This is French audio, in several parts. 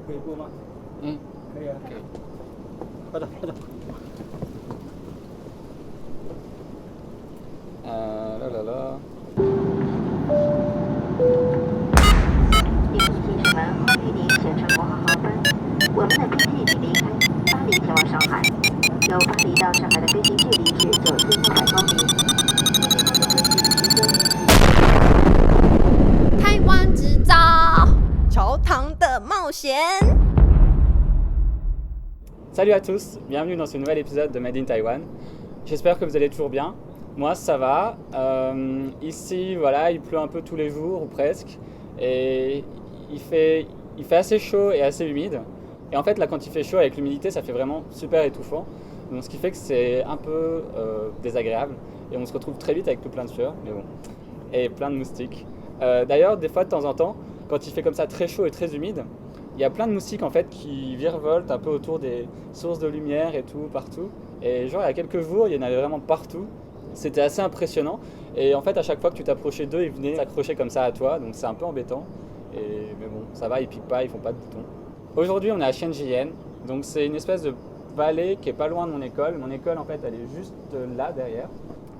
可以过吗？嗯，可以啊。可以。好的，好的。là là là。请提示们，欢迎您选乘国航航班。我们的飞机已经离开巴黎，前往上海。由巴黎到上海的飞行距离是9600公里。台湾制造，球堂的冒险。Salut à tous, bienvenue dans ce nouvel épisode de Made in Taiwan. J'espère que vous allez toujours bien. Moi ça va. Ici voilà, il pleut un peu tous les jours ou presque. Et il fait assez chaud et assez humide. Et en fait là quand il fait chaud avec l'humidité ça fait vraiment super étouffant. Donc ce qui fait que c'est un peu désagréable. Et on se retrouve très vite avec tout plein de sueur, mais bon. Et plein de moustiques. D'ailleurs des fois de temps en temps, quand il fait comme ça très chaud et très humide, il y a plein de moustiques en fait qui virevoltent un peu autour des sources de lumière et tout, partout. Et genre il y a quelques jours, il y en avait vraiment partout. C'était assez impressionnant. Et en fait à chaque fois que tu t'approchais d'eux, ils venaient s'accrocher comme ça à toi. Donc c'est un peu embêtant. Mais bon, ça va, ils piquent pas, ils font pas de boutons. Aujourd'hui on est à Shenjiyan. Donc c'est une espèce de vallée qui est pas loin de mon école. Mon école en fait elle est juste là derrière.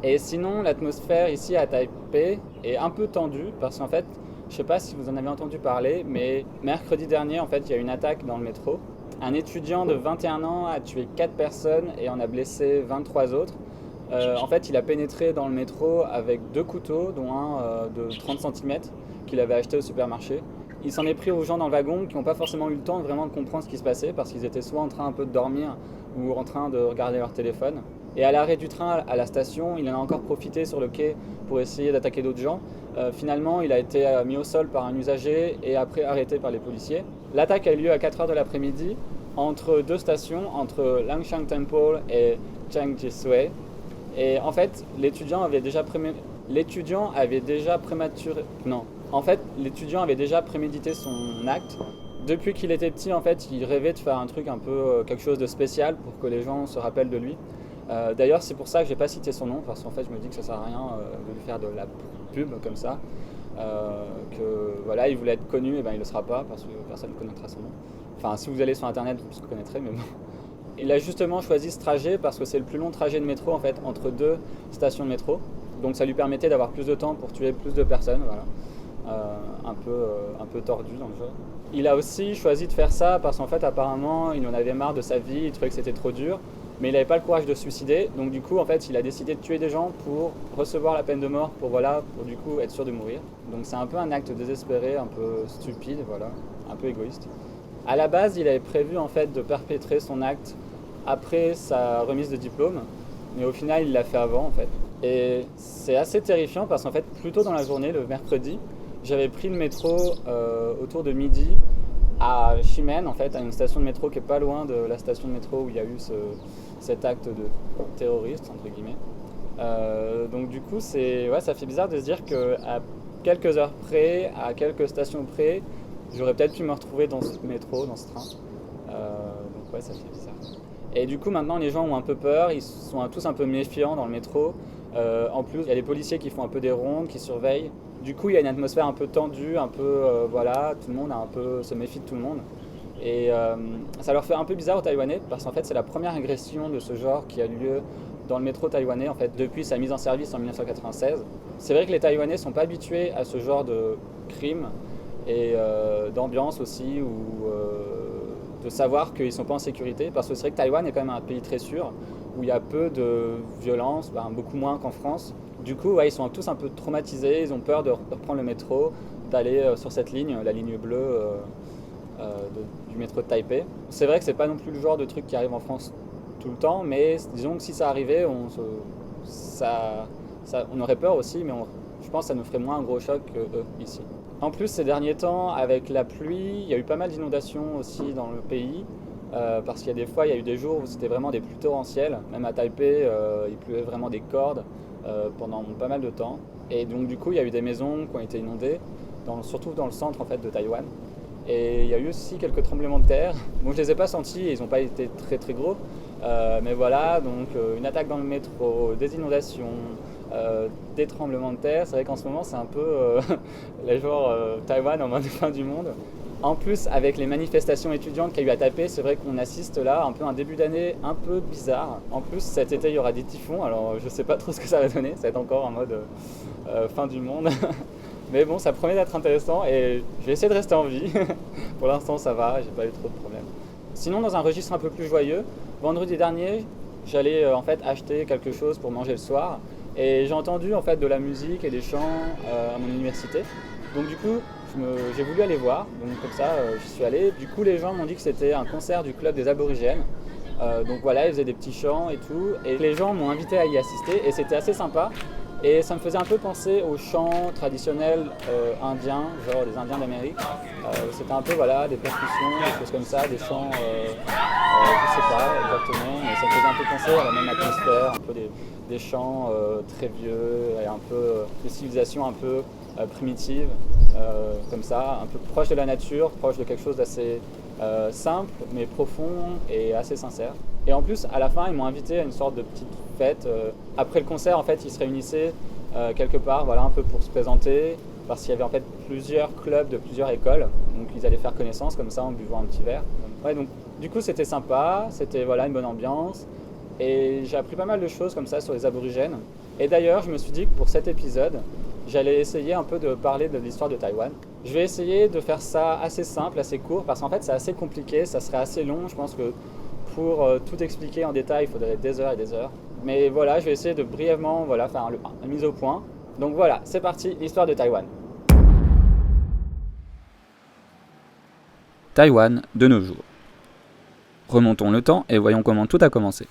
Et sinon l'atmosphère ici à Taipei est un peu tendue parce qu'en fait, je ne sais pas si vous en avez entendu parler, mais mercredi dernier, en fait, il y a eu une attaque dans le métro. Un étudiant de 21 ans a tué 4 personnes et en a blessé 23 autres. En fait, il a pénétré dans le métro avec 2 couteaux, dont un de 30 cm qu'il avait acheté au supermarché. Il s'en est pris aux gens dans le wagon qui n'ont pas forcément eu le temps vraiment de comprendre ce qui se passait parce qu'ils étaient soit en train un peu de dormir ou en train de regarder leur téléphone. Et à l'arrêt du train à la station, il en a encore profité sur le quai pour essayer d'attaquer d'autres gens. Finalement, il a été mis au sol par un usager et après arrêté par les policiers. L'attaque a eu lieu à 4h de l'après-midi entre 2 stations, entre Langshan Temple et Changjisui. Et en fait, l'étudiant avait déjà prémédité son acte. Depuis qu'il était petit, en fait, il rêvait de faire un truc un peu quelque chose de spécial pour que les gens se rappellent de lui. D'ailleurs, c'est pour ça que j'ai pas cité son nom, parce qu'en fait, je me dis que ça sert à rien de lui faire de la pub comme ça. Que voilà, il voulait être connu, et ben il le sera pas parce que personne ne connaîtra son nom. Enfin, si vous allez sur internet, vous le connaîtrez, mais bon. Il a justement choisi ce trajet parce que c'est le plus long trajet de métro en fait entre 2 stations de métro. Donc ça lui permettait d'avoir plus de temps pour tuer plus de personnes, voilà. Un peu tordu dans le jeu. Il a aussi choisi de faire ça parce qu'en fait apparemment il en avait marre de sa vie, il trouvait que c'était trop dur, mais il n'avait pas le courage de se suicider. Donc du coup en fait il a décidé de tuer des gens pour recevoir la peine de mort, pour du coup être sûr de mourir. Donc c'est un peu un acte désespéré, un peu stupide, voilà, un peu égoïste. À la base il avait prévu en fait de perpétrer son acte après sa remise de diplôme, mais au final il l'a fait avant en fait. Et c'est assez terrifiant parce qu'en fait plus tôt dans la journée, le mercredi, j'avais pris le métro autour de midi à Ximen en fait, à une station de métro qui est pas loin de la station de métro où il y a eu cet acte de terroriste entre guillemets. Donc du coup ça fait bizarre de se dire qu'à quelques heures près, à quelques stations près, j'aurais peut-être pu me retrouver dans ce métro, dans ce train. Donc ouais, ça fait bizarre. Et du coup maintenant les gens ont un peu peur, ils sont tous un peu méfiants dans le métro. En plus il y a les policiers qui font un peu des rondes, qui surveillent. Du coup il y a une atmosphère un peu tendue, un peu voilà, tout le monde se méfie de tout le monde. Et ça leur fait un peu bizarre aux Taïwanais parce qu'en fait c'est la première agression de ce genre qui a lieu dans le métro taïwanais en fait depuis sa mise en service en 1996. C'est vrai que les Taïwanais ne sont pas habitués à ce genre de crime et d'ambiance aussi ou de savoir qu'ils ne sont pas en sécurité parce que c'est vrai que Taïwan est quand même un pays très sûr où il y a peu de violence, beaucoup moins qu'en France. Du coup ouais, ils sont tous un peu traumatisés, ils ont peur de reprendre le métro, d'aller sur cette ligne, la ligne bleue du métro de Taipei. C'est vrai que c'est pas non plus le genre de truc qui arrive en France tout le temps, mais disons que si ça arrivait, on aurait peur aussi, mais je pense que ça nous ferait moins un gros choc qu'eux ici. En plus, ces derniers temps, avec la pluie, il y a eu pas mal d'inondations aussi dans le pays, parce qu'il y a des fois, il y a eu des jours où c'était vraiment des pluies torrentielles. Même à Taipei, il pleuvait vraiment des cordes pendant pas mal de temps. Et donc du coup, il y a eu des maisons qui ont été inondées, surtout dans le centre en fait, de Taïwan. Et il y a eu aussi quelques tremblements de terre. Bon, je les ai pas sentis, ils n'ont pas été très très gros. Mais voilà, donc une attaque dans le métro, des inondations, des tremblements de terre. C'est vrai qu'en ce moment c'est un peu Taïwan en mode fin du monde. En plus, avec les manifestations étudiantes qu'il y a eu à Taipei, c'est vrai qu'on assiste là un peu à un début d'année un peu bizarre. En plus, cet été, il y aura des typhons, alors je sais pas trop ce que ça va donner, ça va être encore en mode fin du monde. Mais bon, ça promet d'être intéressant et je vais essayer de rester en vie. Pour l'instant, ça va, j'ai pas eu trop de problèmes. Sinon, dans un registre un peu plus joyeux, vendredi dernier, j'allais en fait acheter quelque chose pour manger le soir et j'ai entendu en fait de la musique et des chants à mon université. Donc du coup, j'ai voulu aller voir, donc comme ça j'y suis allé. Du coup les gens m'ont dit que c'était un concert du club des aborigènes. Donc voilà, ils faisaient des petits chants et tout. Et les gens m'ont invité à y assister et c'était assez sympa. Et ça me faisait un peu penser aux chants traditionnels indiens, genre des Indiens d'Amérique. C'était un peu voilà, des percussions, des choses comme ça, des chants, je sais pas exactement, mais ça me faisait un peu penser à la même atmosphère, un peu des chants très vieux et un peu de civilisation un peu primitive, comme ça, un peu proche de la nature, proche de quelque chose d'assez simple, mais profond et assez sincère. Et en plus, à la fin, ils m'ont invité à une sorte de petite fête. Après le concert, en fait, ils se réunissaient quelque part, voilà, un peu pour se présenter, parce qu'il y avait en fait plusieurs clubs de plusieurs écoles, donc ils allaient faire connaissance comme ça en buvant un petit verre. Ouais, donc du coup, c'était sympa, c'était voilà une bonne ambiance, et j'ai appris pas mal de choses comme ça sur les aborigènes. Et d'ailleurs, je me suis dit que pour cet épisode, j'allais essayer un peu de parler de l'histoire de Taïwan. Je vais essayer de faire ça assez simple, assez court, parce qu'en fait c'est assez compliqué, ça serait assez long. Je pense que pour tout expliquer en détail, il faudrait des heures et des heures. Mais voilà, je vais essayer de brièvement faire une mise au point. Donc voilà, c'est parti, l'histoire de Taïwan. Taïwan de nos jours. Remontons le temps et voyons comment tout a commencé.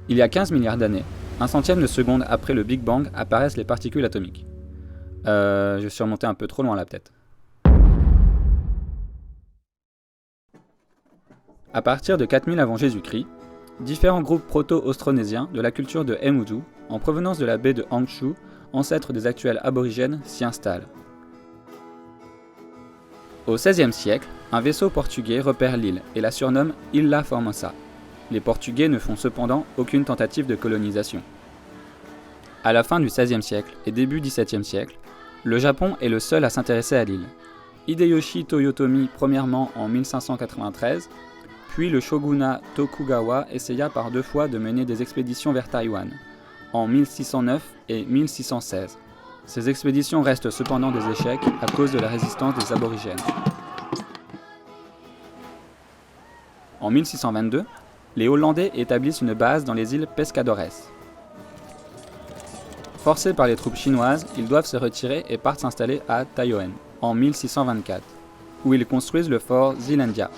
Il y a 15 milliards d'années, un centième de seconde après le Big Bang apparaissent les particules atomiques. Je suis remonté un peu trop loin là peut-être. À partir de 4000 avant Jésus-Christ, différents groupes proto-austronésiens de la culture de Emudu, en provenance de la baie de Hangzhou, ancêtre des actuels aborigènes, s'y installent. Au XVIe siècle, un vaisseau portugais repère l'île et la surnomme Ilha Formosa. Les Portugais ne font cependant aucune tentative de colonisation. À la fin du XVIe siècle et début XVIIe siècle, le Japon est le seul à s'intéresser à l'île. Hideyoshi Toyotomi premièrement en 1593, puis le shogunat Tokugawa essaya par 2 fois de mener des expéditions vers Taïwan, en 1609 et 1616. Ces expéditions restent cependant des échecs à cause de la résistance des aborigènes. En 1622, les Hollandais établissent une base dans les îles Pescadores. Forcés par les troupes chinoises, ils doivent se retirer et partent s'installer à Taïwan en 1624, où ils construisent le fort Zeelandia.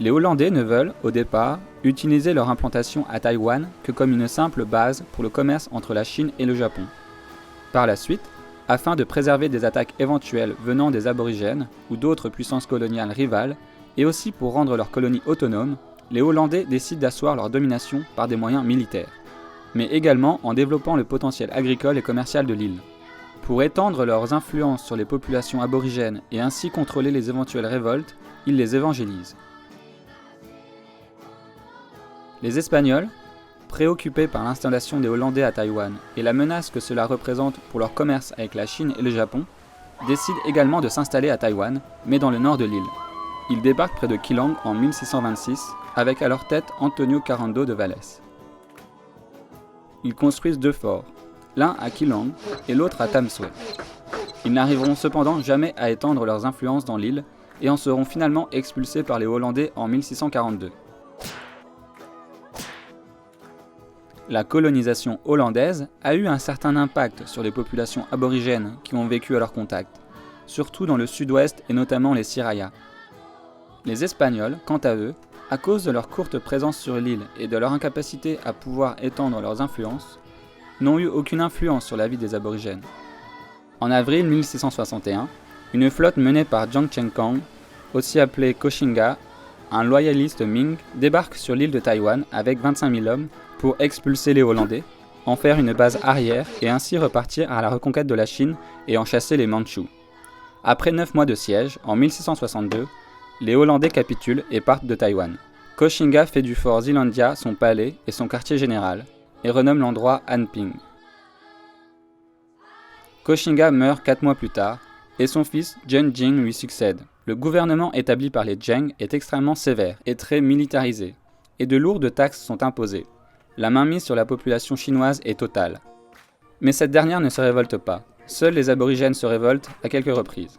Les Hollandais ne veulent, au départ, utiliser leur implantation à Taïwan que comme une simple base pour le commerce entre la Chine et le Japon. Par la suite, afin de préserver des attaques éventuelles venant des aborigènes ou d'autres puissances coloniales rivales, et aussi pour rendre leur colonie autonome, les Hollandais décident d'asseoir leur domination par des moyens militaires, mais également en développant le potentiel agricole et commercial de l'île. Pour étendre leurs influences sur les populations aborigènes et ainsi contrôler les éventuelles révoltes, ils les évangélisent. Les Espagnols, préoccupés par l'installation des Hollandais à Taïwan et la menace que cela représente pour leur commerce avec la Chine et le Japon, décident également de s'installer à Taïwan, mais dans le nord de l'île. Ils débarquent près de Keelung en 1626, avec à leur tête Antonio Carando de Vallès. Ils construisent 2 forts, l'un à Keelung et l'autre à Tamsui. Ils n'arriveront cependant jamais à étendre leurs influences dans l'île et en seront finalement expulsés par les Hollandais en 1642. La colonisation hollandaise a eu un certain impact sur les populations aborigènes qui ont vécu à leur contact, surtout dans le sud-ouest et notamment les Sirayas. Les Espagnols, quant à eux, à cause de leur courte présence sur l'île et de leur incapacité à pouvoir étendre leurs influences, n'ont eu aucune influence sur la vie des aborigènes. En avril 1661, une flotte menée par Jiang Chenkang, aussi appelé Koshinga, un loyaliste Ming, débarque sur l'île de Taïwan avec 25 000 hommes pour expulser les Hollandais, en faire une base arrière et ainsi repartir à la reconquête de la Chine et en chasser les Mandchous. Après 9 mois de siège, en 1662, les Hollandais capitulent et partent de Taïwan. Koshinga fait du fort Zeelandia son palais et son quartier général, et renomme l'endroit Anping. Koxinga meurt 4 mois plus tard, et son fils Zheng Jing lui succède. Le gouvernement établi par les Zheng est extrêmement sévère et très militarisé, et de lourdes taxes sont imposées. La mainmise sur la population chinoise est totale. Mais cette dernière ne se révolte pas. Seuls les aborigènes se révoltent à quelques reprises.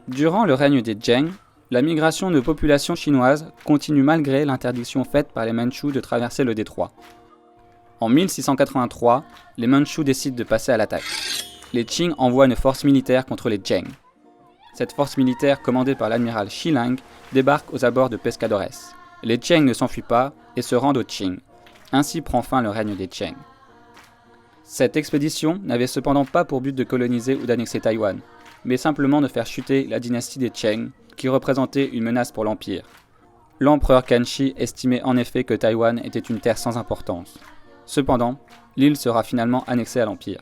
Durant le règne des Zheng, la migration de population chinoise continue malgré l'interdiction faite par les Mandchous de traverser le détroit. En 1683, les Mandchous décident de passer à l'attaque. Les Qing envoient une force militaire contre les Zheng. Cette force militaire, commandée par l'amiral Shi Lang, débarque aux abords de Pescadores. Les Zheng ne s'enfuient pas et se rendent aux Qing. Ainsi prend fin le règne des Zheng. Cette expédition n'avait cependant pas pour but de coloniser ou d'annexer Taïwan, mais simplement de faire chuter la dynastie des Zheng, qui représentait une menace pour l'Empire. L'empereur Kanchi estimait en effet que Taïwan était une terre sans importance. Cependant, l'île sera finalement annexée à l'Empire.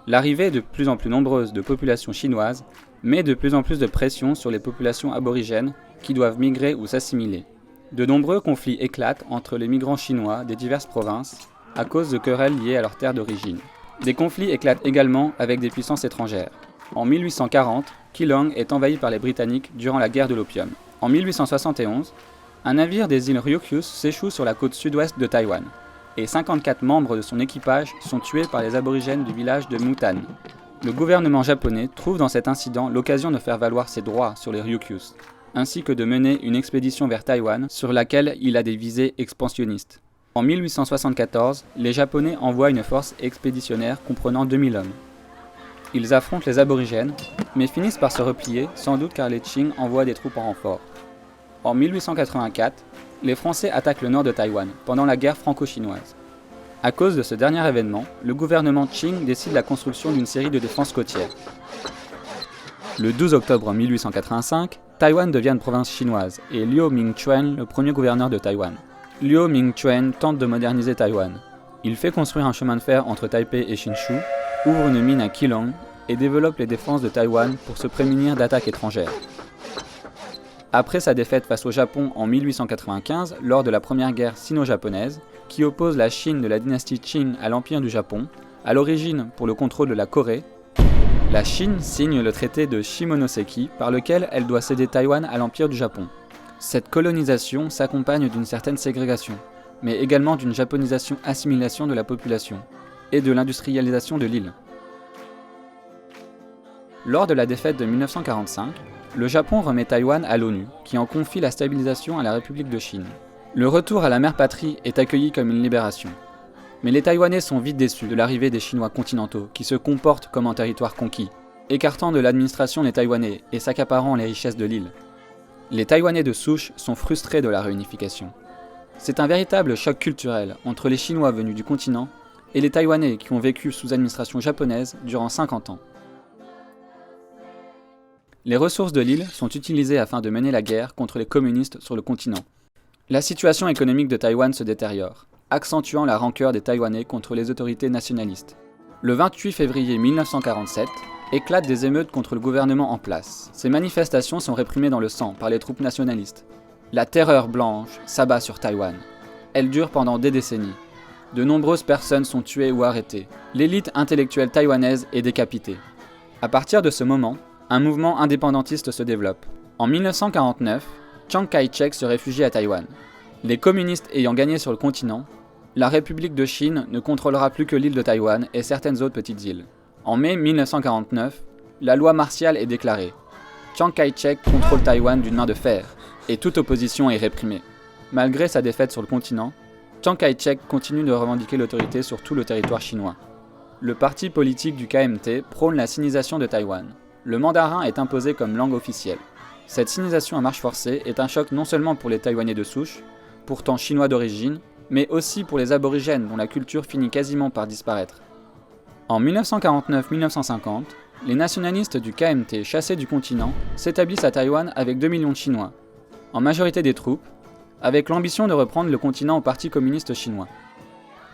L'arrivée de plus en plus nombreuse de populations chinoises met de plus en plus de pression sur les populations aborigènes qui doivent migrer ou s'assimiler. De nombreux conflits éclatent entre les migrants chinois des diverses provinces à cause de querelles liées à leur terre d'origine. Des conflits éclatent également avec des puissances étrangères. En 1840, Keelung est envahi par les Britanniques durant la guerre de l'opium. En 1871, un navire des îles Ryukyus s'échoue sur la côte sud-ouest de Taïwan, et 54 membres de son équipage sont tués par les aborigènes du village de Mutan. Le gouvernement japonais trouve dans cet incident l'occasion de faire valoir ses droits sur les Ryukyus, ainsi que de mener une expédition vers Taïwan sur laquelle il a des visées expansionnistes. En 1874, les Japonais envoient une force expéditionnaire comprenant 2000 hommes. Ils affrontent les aborigènes, mais finissent par se replier, sans doute car les Qing envoient des troupes en renfort. En 1884, les Français attaquent le nord de Taïwan, pendant la guerre franco-chinoise. À cause de ce dernier événement, le gouvernement Qing décide la construction d'une série de défenses côtières. Le 12 octobre 1885, Taïwan devient une province chinoise, et Liu Mingchuan le premier gouverneur de Taïwan. Liu Mingchuan tente de moderniser Taïwan. Il fait construire un chemin de fer entre Taipei et Hsinchu, ouvre une mine à Keelung et développe les défenses de Taïwan pour se prémunir d'attaques étrangères. Après sa défaite face au Japon en 1895 lors de la première guerre sino-japonaise, qui oppose la Chine de la dynastie Qing à l'Empire du Japon, à l'origine pour le contrôle de la Corée, la Chine signe le traité de Shimonoseki par lequel elle doit céder Taïwan à l'Empire du Japon. Cette colonisation s'accompagne d'une certaine ségrégation, mais également d'une japonisation-assimilation de la population et de l'industrialisation de l'île. Lors de la défaite de 1945, le Japon remet Taïwan à l'ONU, qui en confie la stabilisation à la République de Chine. Le retour à la mère patrie est accueilli comme une libération. Mais les Taïwanais sont vite déçus de l'arrivée des Chinois continentaux, qui se comportent comme un territoire conquis, écartant de l'administration les Taïwanais et s'accaparant les richesses de l'île. Les Taïwanais de souche sont frustrés de la réunification. C'est un véritable choc culturel entre les Chinois venus du continent et les Taïwanais qui ont vécu sous administration japonaise durant 50 ans. Les ressources de l'île sont utilisées afin de mener la guerre contre les communistes sur le continent. La situation économique de Taïwan se détériore, accentuant la rancœur des Taïwanais contre les autorités nationalistes. Le 28 février 1947, éclatent des émeutes contre le gouvernement en place. Ces manifestations sont réprimées dans le sang par les troupes nationalistes. La terreur blanche s'abat sur Taïwan. Elle dure pendant des décennies. De nombreuses personnes sont tuées ou arrêtées. L'élite intellectuelle taïwanaise est décapitée. À partir de ce moment, un mouvement indépendantiste se développe. En 1949, Chiang Kai-shek se réfugie à Taïwan. Les communistes ayant gagné sur le continent, la République de Chine ne contrôlera plus que l'île de Taïwan et certaines autres petites îles. En mai 1949, la loi martiale est déclarée. Chiang Kai-shek contrôle Taïwan d'une main de fer, et toute opposition est réprimée. Malgré sa défaite sur le continent, Chiang Kai-shek continue de revendiquer l'autorité sur tout le territoire chinois. Le parti politique du KMT prône la sinisation de Taïwan. Le mandarin est imposé comme langue officielle. Cette sinisation à marche forcée est un choc non seulement pour les Taïwanais de souche, pourtant chinois d'origine, mais aussi pour les aborigènes dont la culture finit quasiment par disparaître. En 1949-1950, les nationalistes du KMT chassés du continent s'établissent à Taïwan avec 2 millions de Chinois, en majorité des troupes, avec l'ambition de reprendre le continent au Parti communiste chinois.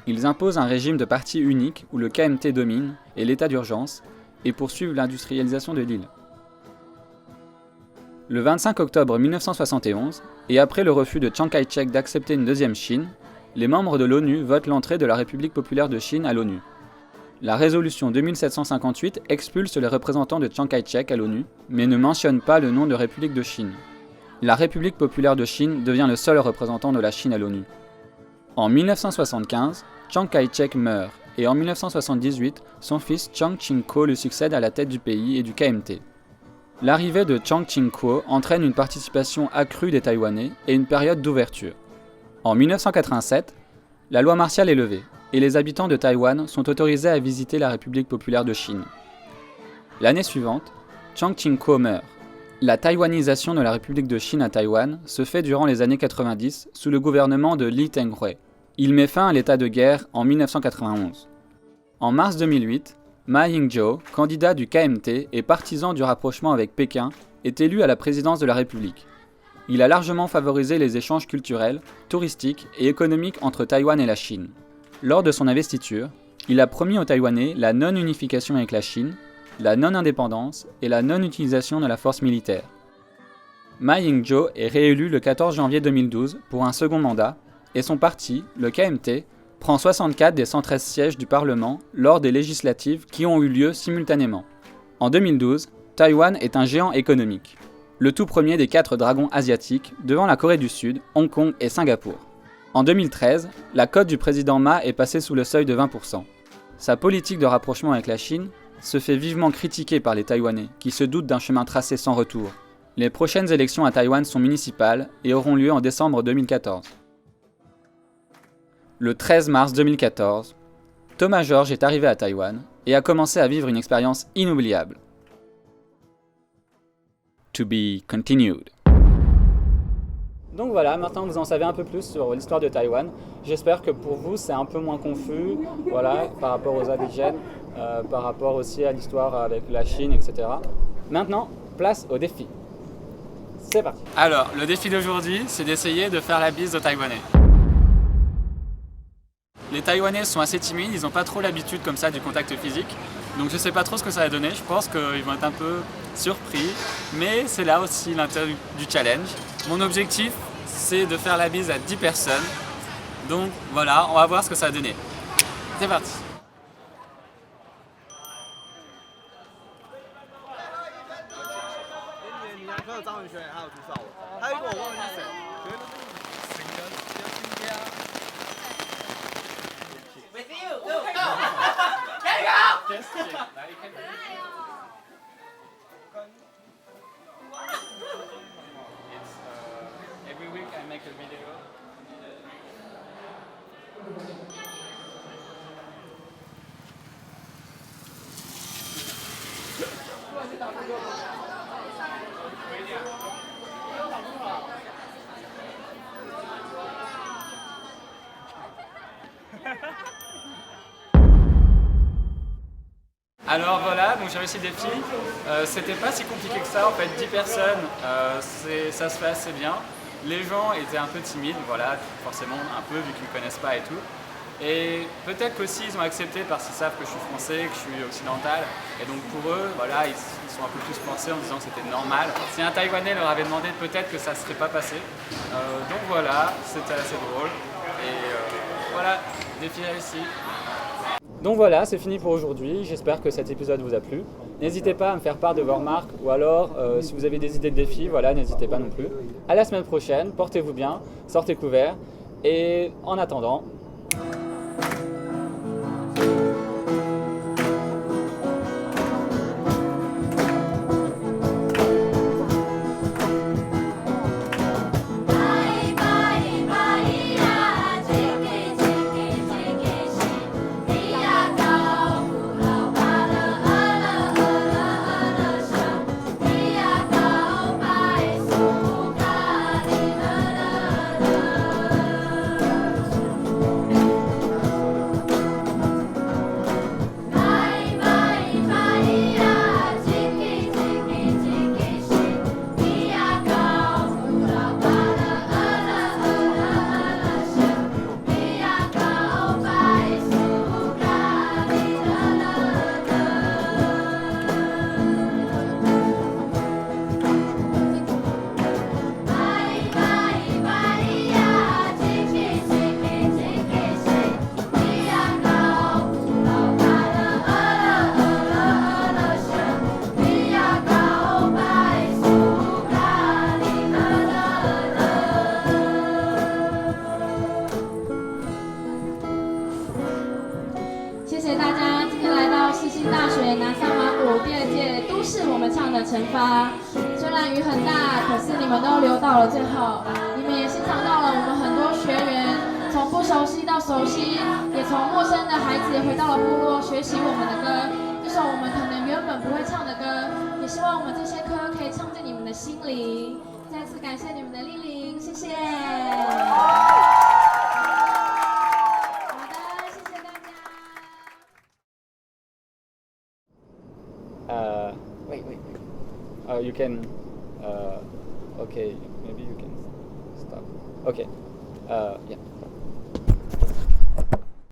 Ils imposent un régime de parti unique où le KMT domine et l'état d'urgence et poursuivent l'industrialisation de l'île. Le 25 octobre 1971, et après le refus de Chiang Kai-shek d'accepter une deuxième Chine, les membres de l'ONU votent l'entrée de la République populaire de Chine à l'ONU. La résolution 2758 expulse les représentants de Chiang Kai-shek à l'ONU, mais ne mentionne pas le nom de République de Chine. La République populaire de Chine devient le seul représentant de la Chine à l'ONU. En 1975, Chiang Kai-shek meurt, et en 1978, son fils Chiang Ching-kuo lui succède à la tête du pays et du KMT. L'arrivée de Chiang Ching-kuo entraîne une participation accrue des Taïwanais et une période d'ouverture. En 1987, la loi martiale est levée, et les habitants de Taïwan sont autorisés à visiter la République populaire de Chine. L'année suivante, Chiang Ching-kuo meurt. La taïwanisation de la République de Chine à Taïwan se fait durant les années 90 sous le gouvernement de Lee Teng-hui. Il met fin à l'état de guerre en 1991. En mars 2008, Ma Ying-jeou, candidat du KMT et partisan du rapprochement avec Pékin, est élu à la présidence de la République. Il a largement favorisé les échanges culturels, touristiques et économiques entre Taïwan et la Chine. Lors de son investiture, il a promis aux Taïwanais la non-unification avec la Chine, la non-indépendance et la non-utilisation de la force militaire. Ma Ying-jeou est réélu le 14 janvier 2012 pour un second mandat et son parti, le KMT, prend 64 des 113 sièges du Parlement lors des législatives qui ont eu lieu simultanément. En 2012, Taïwan est un géant économique, le tout premier des 4 dragons asiatiques devant la Corée du Sud, Hong Kong et Singapour. En 2013, la cote du président Ma est passée sous le seuil de 20%. Sa politique de rapprochement avec la Chine se fait vivement critiquer par les Taïwanais, qui se doutent d'un chemin tracé sans retour. Les prochaines élections à Taïwan sont municipales et auront lieu en décembre 2014. Le 13 mars 2014, Thomas Georges est arrivé à Taïwan et a commencé à vivre une expérience inoubliable. To be continued. Donc voilà, maintenant vous en savez un peu plus sur l'histoire de Taïwan. J'espère que pour vous c'est un peu moins confus, voilà, par rapport aux aborigènes, par rapport aussi à l'histoire avec la Chine, etc. Maintenant, place au défi. C'est parti. Alors, le défi d'aujourd'hui, c'est d'essayer de faire la bise aux Taïwanais. Les Taïwanais sont assez timides, ils n'ont pas trop l'habitude comme ça du contact physique. Donc je sais pas trop ce que ça va donner, je pense qu'ils vont être un peu surpris. Mais c'est là aussi l'intérêt du challenge. Mon objectif, c'est de faire la bise à 10 personnes. Donc voilà, on va voir ce que ça va donner. C'est parti. Every week I make a video. Alors voilà, donc j'ai réussi le défi. C'était pas si compliqué que ça en fait, 10 personnes, ça se fait assez bien. Les gens étaient un peu timides, voilà, forcément un peu vu qu'ils me connaissent pas et tout. Et peut-être qu'aussi ils ont accepté parce qu'ils savent que je suis français, que je suis occidental. Et donc pour eux, voilà, ils sont un peu plus forcés en disant que c'était normal. Si un Taïwanais leur avait demandé, peut-être que ça ne serait pas passé. Donc voilà, c'était assez drôle. Et voilà, défi réussi. Donc voilà, c'est fini pour aujourd'hui. J'espère que cet épisode vous a plu. N'hésitez pas à me faire part de vos remarques ou alors si vous avez des idées de défis, voilà, n'hésitez pas non plus. À la semaine prochaine, portez-vous bien, sortez couverts et en attendant, 谢大家今天来到世新大学拿萨马谷第2届都市我们唱的惩罚。虽然雨很大，可是你们都留到了最后。你们也欣赏到了我们很多学员从不熟悉到熟悉，也从陌生的孩子回到了部落学习我们的歌，一首我们可能原本不会唱的歌，也希望我们这些歌可以唱进你们的心里。再次感谢你们的莅临，谢谢。Wait. You can. Okay, maybe you can stop. Okay. Yeah.